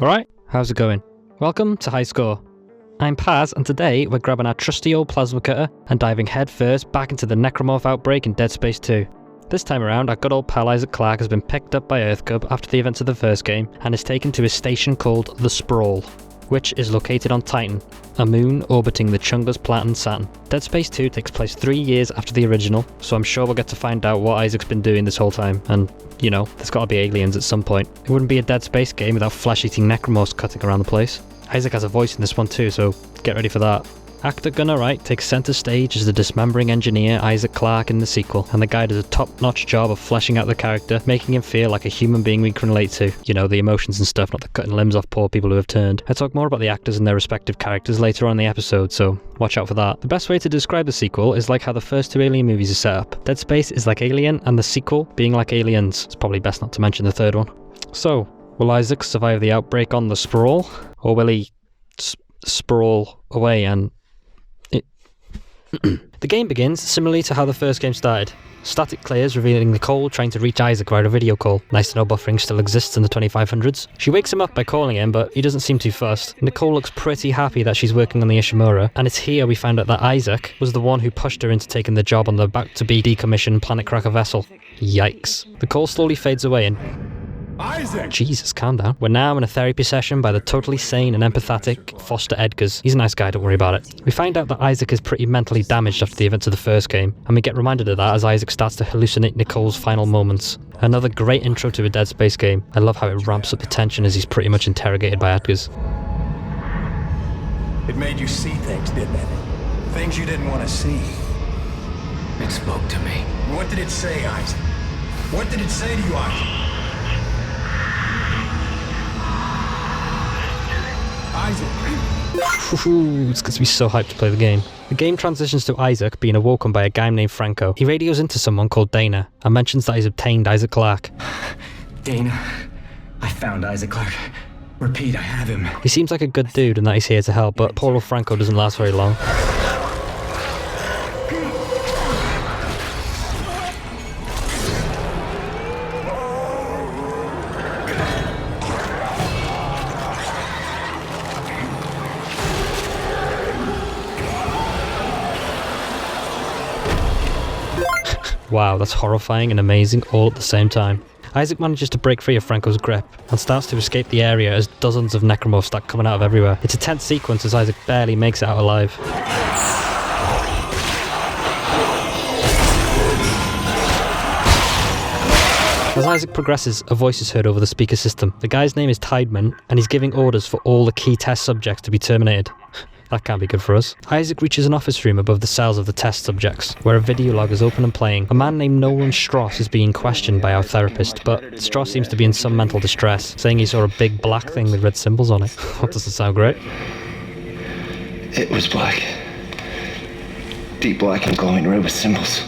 Alright, how's it going? Welcome to High Score. I'm Paz, and today we're grabbing our trusty old plasma cutter and diving headfirst back into the necromorph outbreak in Dead Space 2. This time around, our good old pal Isaac Clarke has been picked up by EarthCub after the events of the first game and is taken to his station called the Sprawl, which is located on Titan, a moon orbiting the Chungus planet Saturn. Dead Space 2 takes place 3 years after the original, so I'm sure we'll get to find out what Isaac's been doing this whole time, and, you know, there's gotta be aliens at some point. It wouldn't be a Dead Space game without flesh-eating necromorphs cutting around the place. Isaac has a voice in this one too, so get ready for that. Actor Gunnar Wright takes centre stage as the dismembering engineer Isaac Clarke in the sequel, and the guy does a top-notch job of fleshing out the character, making him feel like a human being we can relate to. You know, the emotions and stuff, not the cutting limbs off poor people who have turned. I talk more about the actors and their respective characters later on in the episode, so watch out for that. The best way to describe the sequel is like how the first two Alien movies are set up. Dead Space is like Alien, and the sequel being like Aliens. It's probably best not to mention the third one. So, will Isaac survive the outbreak on the Sprawl, or will he sprawl away and... The game begins similarly to how the first game started. Static clears revealing Nicole trying to reach Isaac via a video call. Nice to know buffering still exists in the 2500s. She wakes him up by calling him, but he doesn't seem too fussed. Nicole looks pretty happy that she's working on the Ishimura, and it's here we find out that Isaac was the one who pushed her into taking the job on the about-to-be decommissioned Planet Cracker vessel. Yikes. The call slowly fades away and... Isaac! Jesus, calm down. We're now in a therapy session by the totally sane and empathetic Foster Edgars. He's a nice guy, don't worry about it. We find out that Isaac is pretty mentally damaged after the events of the first game, and we get reminded of that as Isaac starts to hallucinate Nicole's final moments. Another great intro to a Dead Space game. I love how it ramps up the tension as he's pretty much interrogated by Edgars. It made you see things, didn't it? Things you didn't want to see. It spoke to me. What did it say, Isaac? What did it say to you, Isaac? It's going to be so hyped to play the game. The game transitions to Isaac being awoken by a guy named Franco. He radios into someone called Dana and mentions that he's obtained Isaac Clarke. Dana, I found Isaac Clarke. Repeat, I have him. He seems like a good dude and that he's here to help, but poor old Franco doesn't last very long. Wow, that's horrifying and amazing all at the same time. Isaac manages to break free of Franco's grip and starts to escape the area as dozens of necromorphs start coming out of everywhere. It's a tense sequence as Isaac barely makes it out alive. As Isaac progresses, a voice is heard over the speaker system. The guy's name is Tideman, and he's giving orders for all the key test subjects to be terminated. That can't be good for us. Isaac reaches an office room above the cells of the test subjects, where a video log is open and playing. A man named Nolan Stross is being questioned by our therapist, but Stross seems to be in some mental distress, saying he saw a big black thing with red symbols on it. That doesn't sound great. It was black. Deep black and glowing red with symbols.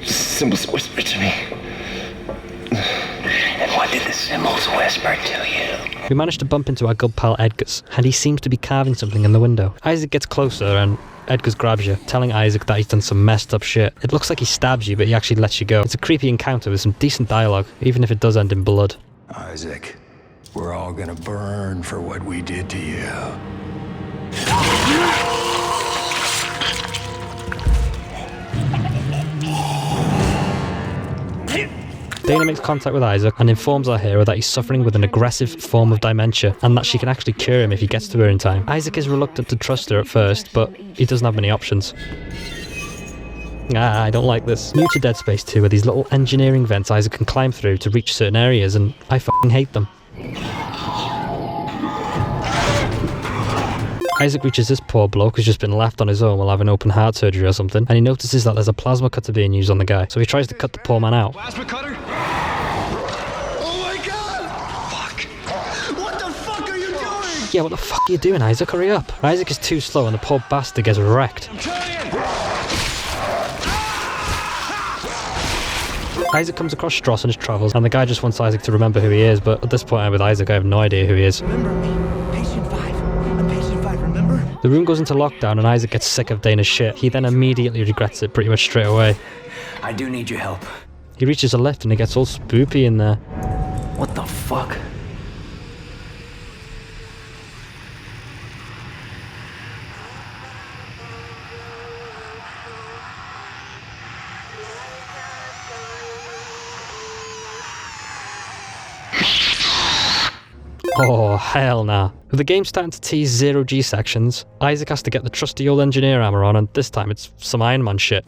Symbols whispered to me. And what did the symbols whisper to you? We managed to bump into our good pal Edgars, and he seems to be carving something in the window. Isaac gets closer and Edgars grabs you, telling Isaac that he's done some messed up shit. It looks like he stabs you, but he actually lets you go. It's a creepy encounter with some decent dialogue, even if it does end in blood. Isaac, we're all gonna burn for what we did to you. Dana makes contact with Isaac and informs our hero that he's suffering with an aggressive form of dementia and that she can actually cure him if he gets to her in time. Isaac is reluctant to trust her at first, but he doesn't have many options. I don't like this. New to Dead Space 2 are these little engineering vents Isaac can climb through to reach certain areas, and I fucking hate them. Isaac reaches this poor bloke who's just been left on his own while having open heart surgery or something, and he notices that there's a plasma cutter being used on the guy, so he tries to cut the poor man out. Plasma cutter? Oh my god! Fuck! What the fuck are you doing? Yeah, what the fuck are you doing, Isaac? Hurry up! Isaac is too slow and the poor bastard gets wrecked. I'm trying! Isaac comes across Stross on his travels, and the guy just wants Isaac to remember who he is, but at this point I'm with Isaac, I have no idea who he is. Remember me, Patient 5. I'm Patient 5, remember? The room goes into lockdown and Isaac gets sick of Dana's shit. He then immediately regrets it pretty much straight away. I do need your help. He reaches a lift and it gets all spoopy in there. What the fuck? Oh, hell nah. With the game starting to tease zero-G sections, Isaac has to get the trusty old engineer armor on, and this time it's some Iron Man shit.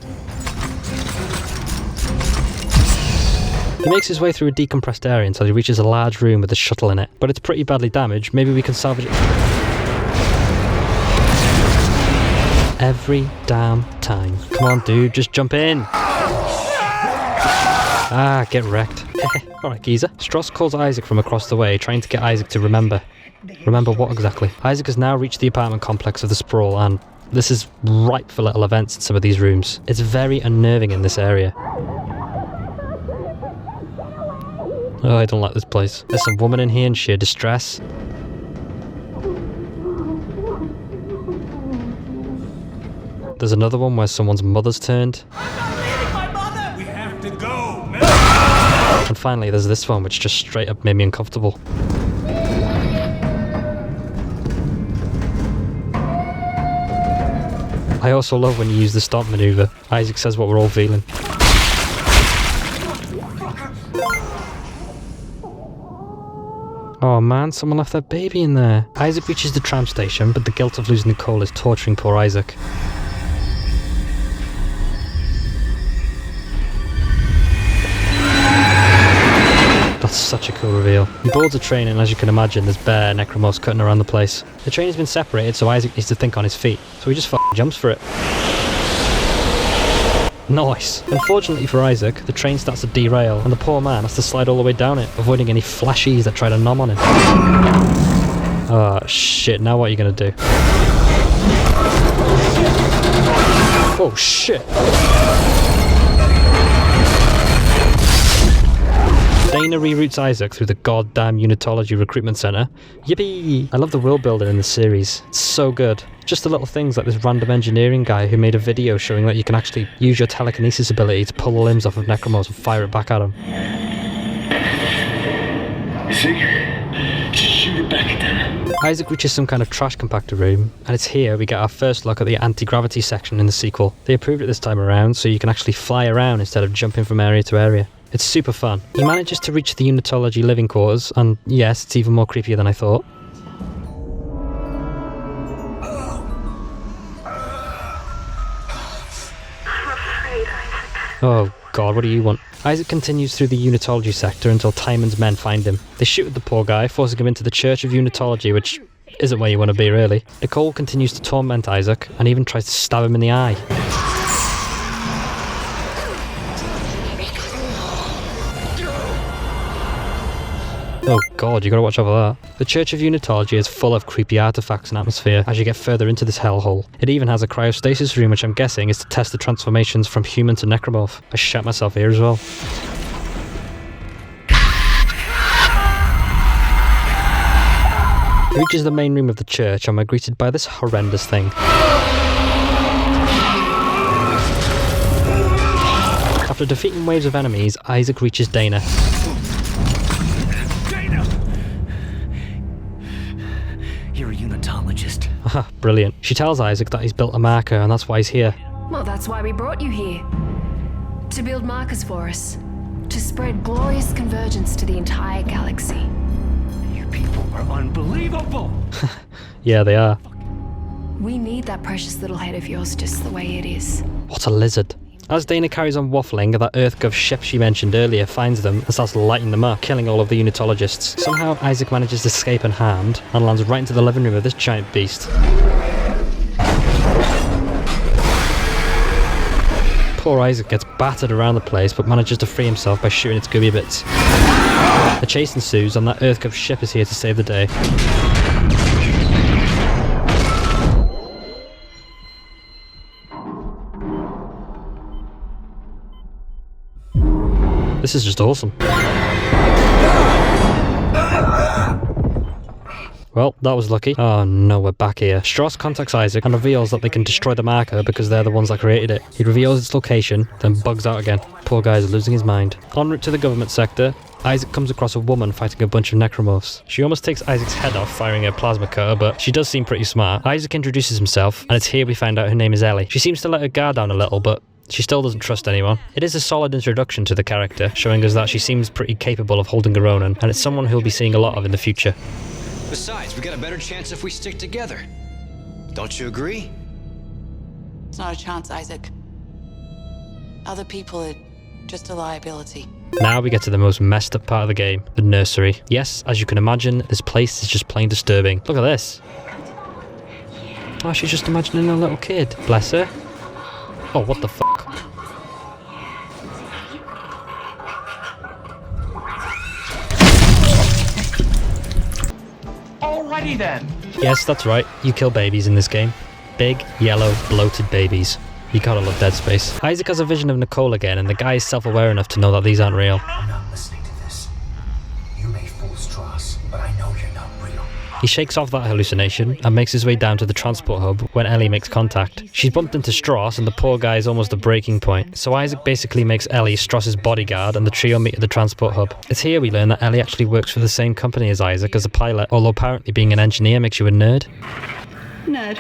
He makes his way through a decompressed area until he reaches a large room with a shuttle in it, but it's pretty badly damaged. Maybe we can salvage it. Every damn time. Come on, dude, just jump in. Ah, get wrecked. Alright, geezer. Stross calls Isaac from across the way, trying to get Isaac to remember. Remember what exactly? Isaac has now reached the apartment complex of the Sprawl, and this is ripe for little events in some of these rooms. It's very unnerving in this area. Oh, I don't like this place. There's some woman in here in sheer distress. There's another one where someone's mother's turned. I'm not leaving my mother! We have to go, man! And finally, there's this one which just straight up made me uncomfortable. I also love when you use the stomp maneuver. Isaac says what we're all feeling. Oh man, someone left their baby in there. Isaac reaches the tram station, but the guilt of losing Nicole is torturing poor Isaac. That's such a cool reveal. He boards a train, and as you can imagine, there's bare necromorphs cutting around the place. The train has been separated, so Isaac needs to think on his feet, so he just jumps for it. Nice. Unfortunately for Isaac, the train starts to derail, and the poor man has to slide all the way down it, avoiding any flashies that try to nom on him. Oh shit, now what are you gonna do? Oh shit! Dana reroutes Isaac through the goddamn Unitology Recruitment Center. Yippee! I love the world building in this series. It's so good. Just the little things like this random engineering guy who made a video showing that you can actually use your telekinesis ability to pull the limbs off of necromorphs and fire it back at them. See? Just shoot it back at them. Isaac reaches some kind of trash compactor room, and it's here we get our first look at the anti-gravity section in the sequel. They improved it this time around, so you can actually fly around instead of jumping from area to area. It's super fun. He manages to reach the Unitology living quarters, and yes, it's even more creepier than I thought. Oh god, what do you want? Isaac continues through the Unitology sector until Timon's men find him. They shoot at the poor guy, forcing him into the Church of Unitology, which isn't where you want to be, really. Nicole continues to torment Isaac, and even tries to stab him in the eye. Oh god, you gotta watch over that. The Church of Unitology is full of creepy artifacts and atmosphere as you get further into this hellhole. It even has a cryostasis room, which I'm guessing is to test the transformations from human to necromorph. I shat myself here as well. He reaches the main room of the church and we're greeted by this horrendous thing. After defeating waves of enemies, Isaac reaches Dana. You're a unitologist. Haha, brilliant. She tells Isaac that he's built a marker and that's why he's here. Well, that's why we brought you here. To build markers for us. To spread glorious convergence to the entire galaxy. You people are unbelievable! Yeah, they are. We need that precious little head of yours just the way it is. What a lizard. As Dana carries on waffling, that EarthGov ship she mentioned earlier finds them and starts lighting them up, killing all of the Unitologists. Somehow Isaac manages to escape unharmed and lands right into the living room of this giant beast. Poor Isaac gets battered around the place but manages to free himself by shooting its gooey bits. A chase ensues and that EarthGov ship is here to save the day. This is just awesome. Well, that was lucky. Oh no, we're back here. Stross contacts Isaac and reveals that they can destroy the marker because they're the ones that created it. He reveals its location, then bugs out again. Poor guy's losing his mind. En route to the government sector, Isaac comes across a woman fighting a bunch of necromorphs. She almost takes Isaac's head off firing her plasma cutter, but she does seem pretty smart. Isaac introduces himself, and it's here we find out her name is Ellie. She seems to let her guard down a little, but She still doesn't trust anyone. It is a solid introduction to the character, showing us that she seems pretty capable of holding her own, and it's someone who'll be seeing a lot of in the future. Besides, we got a better chance if we stick together. Don't you agree? It's not a chance, Isaac. Other people are just a liability. Now we get to the most messed up part of the game, the nursery. Yes, as you can imagine, this place is just plain disturbing. Look at this. Oh, she's just imagining a little kid. Bless her. Oh, what the fuck? Alrighty then. Yes, that's right. You kill babies in this game. Big, yellow, bloated babies. You gotta love Dead Space. Isaac has a vision of Nicole again, and the guy is self-aware enough to know that these aren't real. I'm not listening to this. You may fool Strauss, but I know you're not real. He shakes off that hallucination and makes his way down to the transport hub when Ellie makes contact. She's bumped into Strauss, and the poor guy is almost at breaking point. So Isaac basically makes Ellie Strauss's bodyguard, and the trio meet at the transport hub. It's here we learn that Ellie actually works for the same company as Isaac as a pilot, although apparently being an engineer makes you a nerd. Nerd.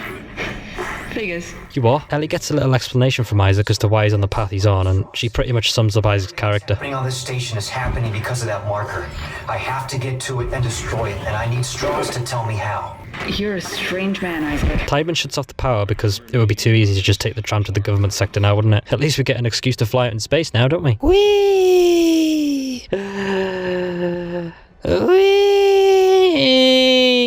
Figures. You are? Ellie gets a little explanation from Isaac as to why he's on the path he's on, and she pretty much sums up Isaac's character. Happening on this station is happening because of that marker. I have to get to it and destroy it, and I need Strauss to tell me how. You're a strange man, Isaac. Tideman shuts off the power because it would be too easy to just take the tram to the government sector now, wouldn't it? At least we get an excuse to fly out in space now, don't we? Whee! Whee!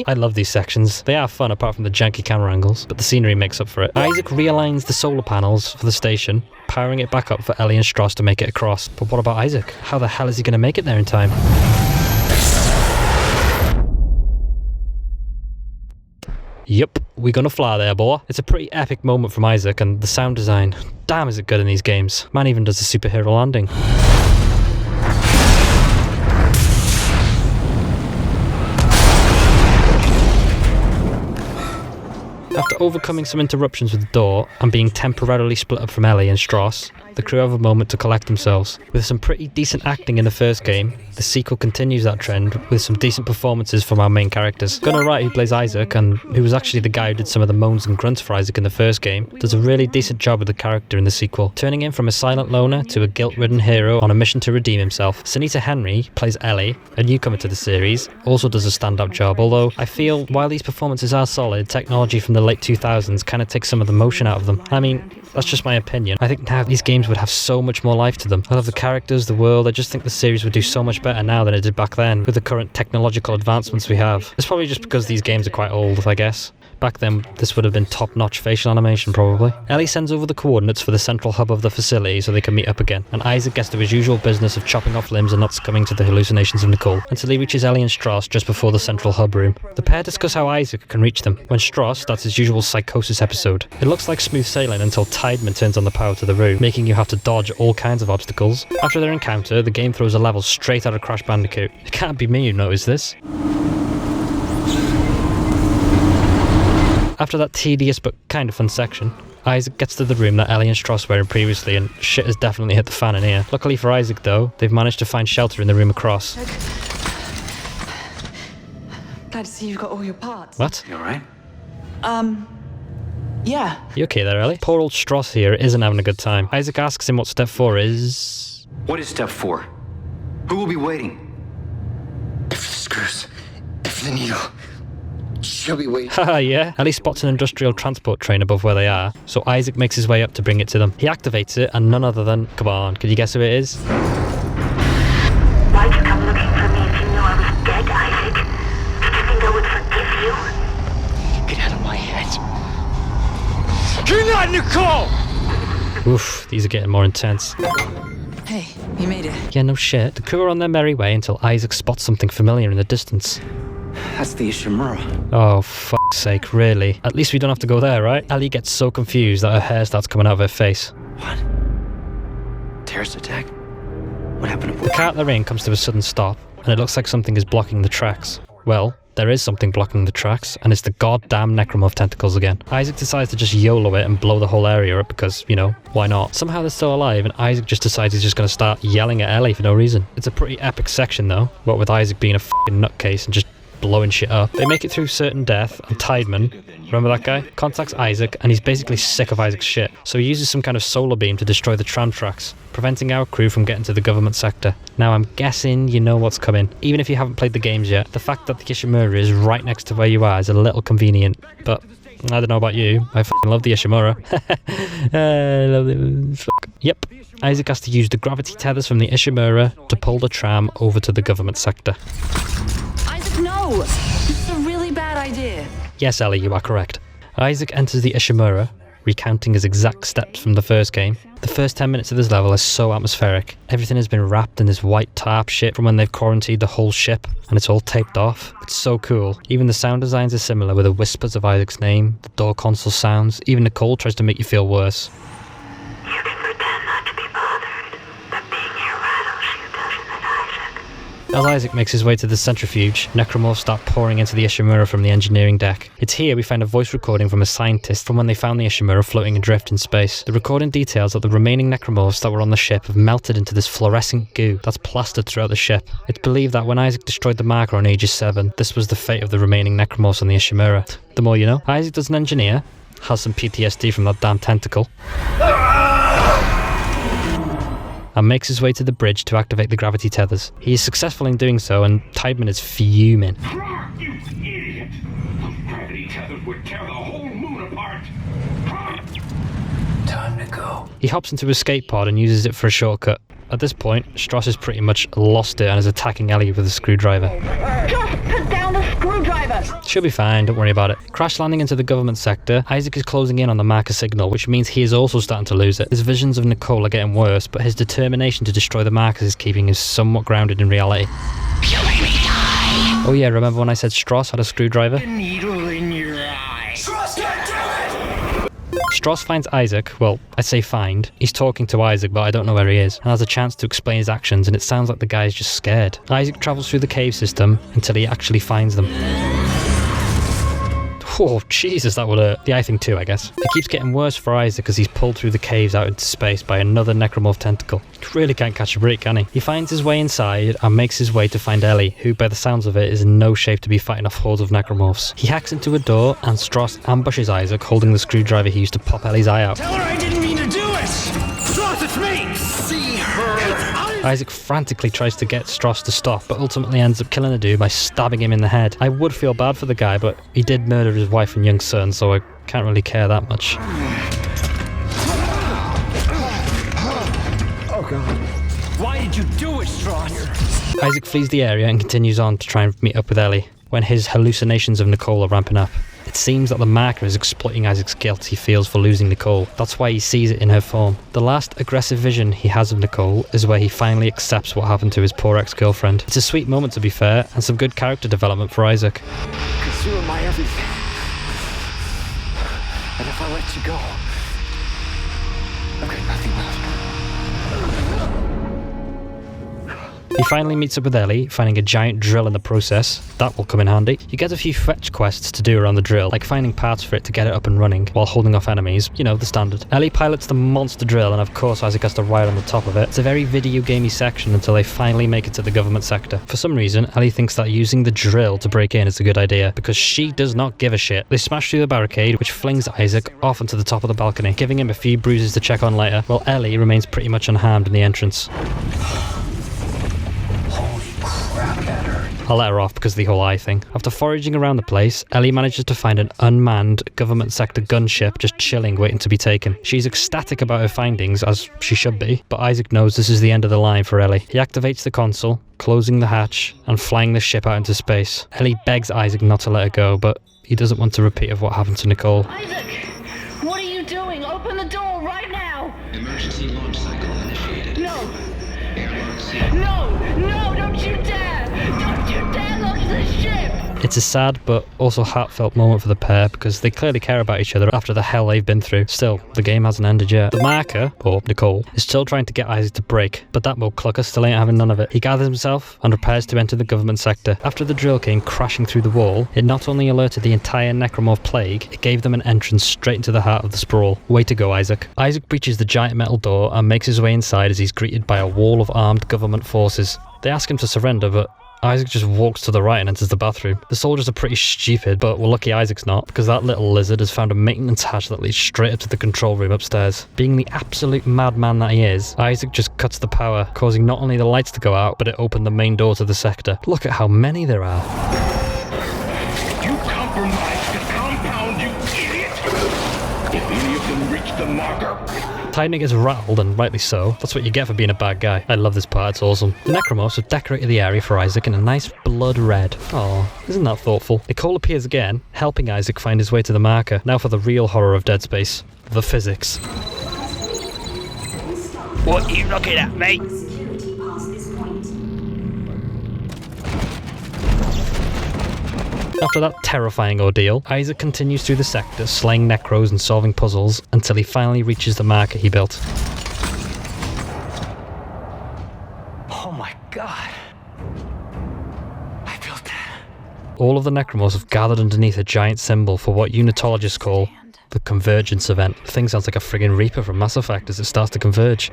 I love these sections. They are fun apart from the janky camera angles, but the scenery makes up for it. Isaac realigns the solar panels for the station, powering it back up for Ellie and Strauss to make it across. But what about Isaac? How the hell is he going to make it there in time? Yup, we gonna fly there, boy. It's a pretty epic moment from Isaac, and the sound design. Damn, is it good in these games. Man even does a superhero landing. After overcoming some interruptions with the door and being temporarily split up from Ellie and Strauss, the crew have a moment to collect themselves. With some pretty decent acting in the first game, the sequel continues that trend with some decent performances from our main characters. Gunnar Wright, who plays Isaac, and who was actually the guy who did some of the moans and grunts for Isaac in the first game, does a really decent job with the character in the sequel, turning him from a silent loner to a guilt-ridden hero on a mission to redeem himself. Sunita Henry plays Ellie, a newcomer to the series, also does a stand-up job, although I feel while these performances are solid, technology from the late 2000s kind of takes some of the motion out of them. I mean, that's just my opinion. I think now these games would have so much more life to them. I love the characters, the world. I just think the series would do so much better now than it did back then with the current technological advancements we have. It's probably just because these games are quite old, I guess. Back then, this would have been top-notch facial animation, probably. Ellie sends over the coordinates for the central hub of the facility so they can meet up again, and Isaac gets to his usual business of chopping off limbs and not succumbing to the hallucinations of Nicole, until he reaches Ellie and Strauss just before the central hub room. The pair discuss how Isaac can reach them, when Strauss starts his usual psychosis episode. It looks like smooth sailing until Tideman turns on the power to the room, making you have to dodge all kinds of obstacles. After their encounter, the game throws a level straight out of Crash Bandicoot. It can't be me who noticed this. After that tedious but kind of fun section, Isaac gets to the room that Ellie and Strauss were in previously, and shit has definitely hit the fan in here. Luckily for Isaac though, they've managed to find shelter in the room across. Glad to see you've got all your parts. What? You alright? Yeah. You okay there, Ellie? Poor old Strauss here isn't having a good time. Isaac asks him what step 4 is... What is step 4? Who will be waiting? If the screws, if the needle, she'll be waiting. Haha, yeah. Ellie spots an industrial transport train above where they are, so Isaac makes his way up to bring it to them. He activates it, and none other than... Come on, can you guess who it is? Why'd you come looking for me if you knew I was dead, Isaac? Did you think I would forgive you? Get out of my head. You're not Nicole! Oof, these are getting more intense. Hey, you made it. Yeah, no shit. The crew are on their merry way until Isaac spots something familiar in the distance. That's the Ishimura. Oh, fuck's sake, really? At least we don't have to go there, right? Ellie gets so confused that her hair starts coming out of her face. What? Terrorist attack? What happened to... The car they're in comes to a sudden stop, and it looks like something is blocking the tracks. Well, there is something blocking the tracks, and it's the goddamn necromorph tentacles again. Isaac decides to just YOLO it and blow the whole area up because, you know, why not? Somehow they're still alive, and Isaac just decides he's just going to start yelling at Ellie for no reason. It's a pretty epic section though, what with Isaac being a f***ing nutcase and just blowing shit up. They make it through certain death, and Tideman, remember that guy? Contacts Isaac, and he's basically sick of Isaac's shit. So he uses some kind of solar beam to destroy the tram tracks, preventing our crew from getting to the government sector. Now I'm guessing you know what's coming. Even if you haven't played the games yet, the fact that the Ishimura is right next to where you are is a little convenient. But I don't know about you, I fucking love the Ishimura. I love it. Fuck. Yep. Isaac has to use the gravity tethers from the Ishimura to pull the tram over to the government sector. Isaac, no! This is a really bad idea. Yes, Ellie, you are correct. Isaac enters the Ishimura, recounting his exact steps from the first game. The first 10 minutes of this level is so atmospheric. Everything has been wrapped in this white tarp shit from when they've quarantined the whole ship, and it's all taped off. It's so cool. Even the sound designs are similar, with the whispers of Isaac's name, the door console sounds. Even Nicole tries to make you feel worse. You can pretend not to be bothered, but being here rattles you, doesn't it, Isaac? As Isaac makes his way to the centrifuge, necromorphs start pouring into the Ishimura from the engineering deck. It's here we find a voice recording from a scientist from when they found the Ishimura floating adrift in space. The recording details that the remaining necromorphs that were on the ship have melted into this fluorescent goo that's plastered throughout the ship. It's believed that when Isaac destroyed the marker on Aegis 7, this was the fate of the remaining necromorphs on the Ishimura. The more you know. Isaac does an engineer, has some PTSD from that damn tentacle, and makes his way to the bridge to activate the gravity tethers. He is successful in doing so, and Tideman is fuming. You idiot! Those gravity tethers would tear the whole moon apart! Time to go. He hops into his skate pod and uses it for a shortcut. At this point, Strauss has pretty much lost it and is attacking Ellie with a screwdriver. Just put down the screwdriver! She'll be fine, don't worry about it. Crash landing into the government sector, Isaac is closing in on the marker signal, which means he is also starting to lose it. His visions of Nicole are getting worse, but his determination to destroy the markers is keeping him somewhat grounded in reality. You made me die! Oh yeah, remember when I said Strauss had a screwdriver? Needle in your eye! Strauss can't do it! Strauss finds Isaac, well, I say find. He's talking to Isaac, but I don't know where he is, and has a chance to explain his actions, and it sounds like the guy is just scared. Isaac travels through the cave system until he actually finds them. Oh, Jesus, that would hurt. The eye thing too, I guess. It keeps getting worse for Isaac as he's pulled through the caves out into space by another necromorph tentacle. He really can't catch a break, can he? He finds his way inside and makes his way to find Ellie, who, by the sounds of it, is in no shape to be fighting off hordes of necromorphs. He hacks into a door, and Strauss ambushes Isaac, holding the screwdriver he used to pop Ellie's eye out. Tell her I didn't mean to do it! Strauss, it's me! See her! Isaac frantically tries to get Strauss to stop, but ultimately ends up killing the dude by stabbing him in the head. I would feel bad for the guy, but he did murder his wife and young son, so I can't really care that much. Oh god. Why did you do it, Strauss? Isaac flees the area and continues on to try and meet up with Ellie, when his hallucinations of Nicole are ramping up. It seems that the marker is exploiting Isaac's guilt he feels for losing Nicole. That's why he sees it in her form. The last aggressive vision he has of Nicole is where he finally accepts what happened to his poor ex-girlfriend. It's a sweet moment, to be fair, and some good character development for Isaac. Because you are my everything. And if I let you go, I've got nothing left. He finally meets up with Ellie, finding a giant drill in the process. That will come in handy. You get a few fetch quests to do around the drill, like finding parts for it to get it up and running while holding off enemies. You know, the standard. Ellie pilots the monster drill, and of course Isaac has to ride on the top of it. It's a very video gamey section until they finally make it to the government sector. For some reason, Ellie thinks that using the drill to break in is a good idea, because she does not give a shit. They smash through the barricade, which flings Isaac off onto the top of the balcony, giving him a few bruises to check on later, while Ellie remains pretty much unharmed in the entrance. I'll let her off because of the whole eye thing. After foraging around the place, Ellie manages to find an unmanned government sector gunship just chilling, waiting to be taken. She's ecstatic about her findings, as she should be, but Isaac knows this is the end of the line for Ellie. He activates the console, closing the hatch and flying the ship out into space. Ellie begs Isaac not to let her go, but he doesn't want a repeat of what happened to Nicole. Isaac! What are you doing? Open the door right now! Emergency launch cycle initiated. No! Airlock sealed. No! Don't you dare! Don't you dare launch the ship! It's a sad but also heartfelt moment for the pair because they clearly care about each other after the hell they've been through. Still, the game hasn't ended yet. The marker, or Nicole, is still trying to get Isaac to break, but that Mo clucker still ain't having none of it. He gathers himself and prepares to enter the government sector. After the drill came crashing through the wall, it not only alerted the entire necromorph plague, it gave them an entrance straight into the heart of the Sprawl. Way to go, Isaac. Isaac breaches the giant metal door and makes his way inside as he's greeted by a wall of armed government forces. They ask him to surrender, but Isaac just walks to the right and enters the bathroom. The soldiers are pretty stupid, but we're lucky Isaac's not, because that little lizard has found a maintenance hatch that leads straight up to the control room upstairs. Being the absolute madman that he is, Isaac just cuts the power, causing not only the lights to go out, but it opened the main door to the sector. Look at how many there are. You compromised the compound, you idiot! If any of them reach the marker... Titan gets rattled, and rightly so. That's what you get for being a bad guy. I love this part, it's awesome. The Necromorphs have decorated the area for Isaac in a nice blood red. Oh, isn't that thoughtful? Nicole appears again, helping Isaac find his way to the marker. Now for the real horror of Dead Space. The physics. What are you looking at, mate? After that terrifying ordeal, Isaac continues through the sector, slaying necros and solving puzzles until he finally reaches the marker he built. Oh my god. I built that. All of the Necromorphs have gathered underneath a giant symbol for what unitologists call the convergence event. The thing sounds like a friggin' Reaper from Mass Effect as it starts to converge.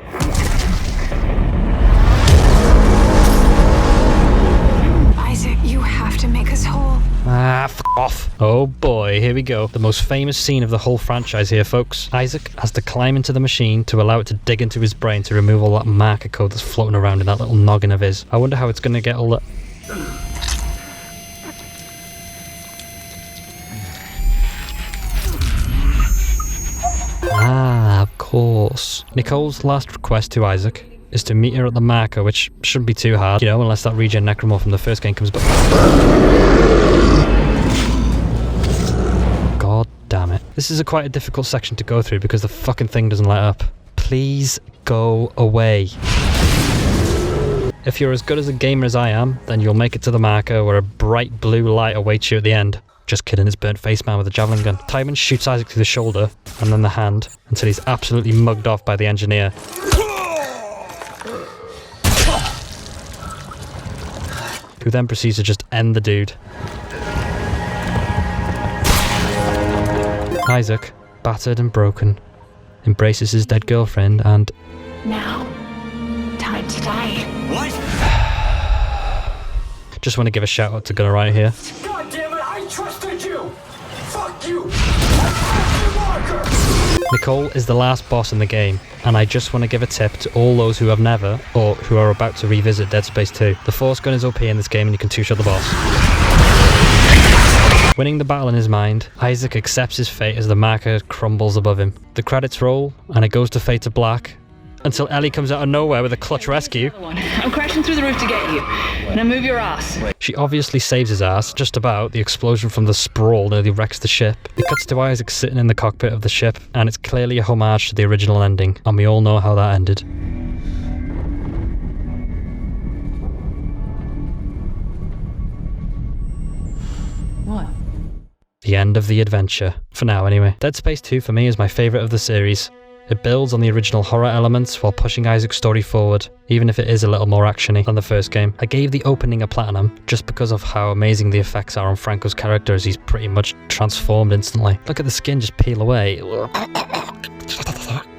Isaac, you have to make us whole. Ah, f off. Oh boy, here we go. The most famous scene of the whole franchise here, folks. Isaac has to climb into the machine to allow it to dig into his brain to remove all that marker code that's floating around in that little noggin of his. I wonder how it's going to get all that... Ah, of course. Nicole's last request to Isaac is to meet her at the marker, which shouldn't be too hard, you know, unless that regen necromorph from the first game comes back. God damn it. This is quite a difficult section to go through because the fucking thing doesn't light up. Please go away. If you're as good as a gamer as I am, then you'll make it to the marker where a bright blue light awaits you at the end. Just kidding, it's burnt face man with a javelin gun. Timon shoots Isaac through the shoulder and then the hand until he's absolutely mugged off by the engineer. Who then proceeds to just end the dude. Isaac, battered and broken, embraces his dead girlfriend and... Now, time to die. What? Just want to give a shout out to Gunnar right here. God damn it, I trusted you! Fuck you! I marker! Nicole is the last boss in the game, and I just want to give a tip to all those who have never, or who are about to revisit Dead Space 2. The Force gun is OP in this game and you can two-shot the boss. Winning the battle in his mind, Isaac accepts his fate as the marker crumbles above him. The credits roll, and it goes to fade to black, until Ellie comes out of nowhere with a clutch rescue. I'm crashing through the roof to get you. Now move your ass. She obviously saves his ass, just about. The explosion from the Sprawl nearly wrecks the ship. It cuts to Isaac sitting in the cockpit of the ship, and it's clearly a homage to the original ending, and we all know how that ended. What? The end of the adventure. For now, anyway. Dead Space 2 for me is my favourite of the series. It builds on the original horror elements while pushing Isaac's story forward, even if it is a little more actiony than the first game. I gave the opening a platinum just because of how amazing the effects are on Franco's character as he's pretty much transformed instantly. Look at the skin just peel away.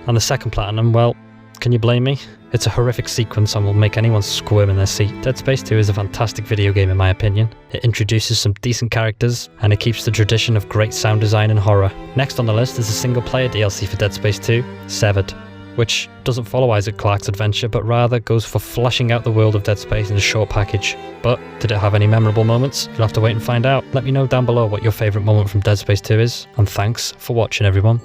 And the second platinum, well, can you blame me? It's a horrific sequence and will make anyone squirm in their seat. Dead Space 2 is a fantastic video game in my opinion. It introduces some decent characters, and it keeps the tradition of great sound design and horror. Next on the list is a single player DLC for Dead Space 2, Severed, which doesn't follow Isaac Clarke's adventure, but rather goes for fleshing out the world of Dead Space in a short package. But did it have any memorable moments? You'll have to wait and find out. Let me know down below what your favourite moment from Dead Space 2 is, and thanks for watching everyone.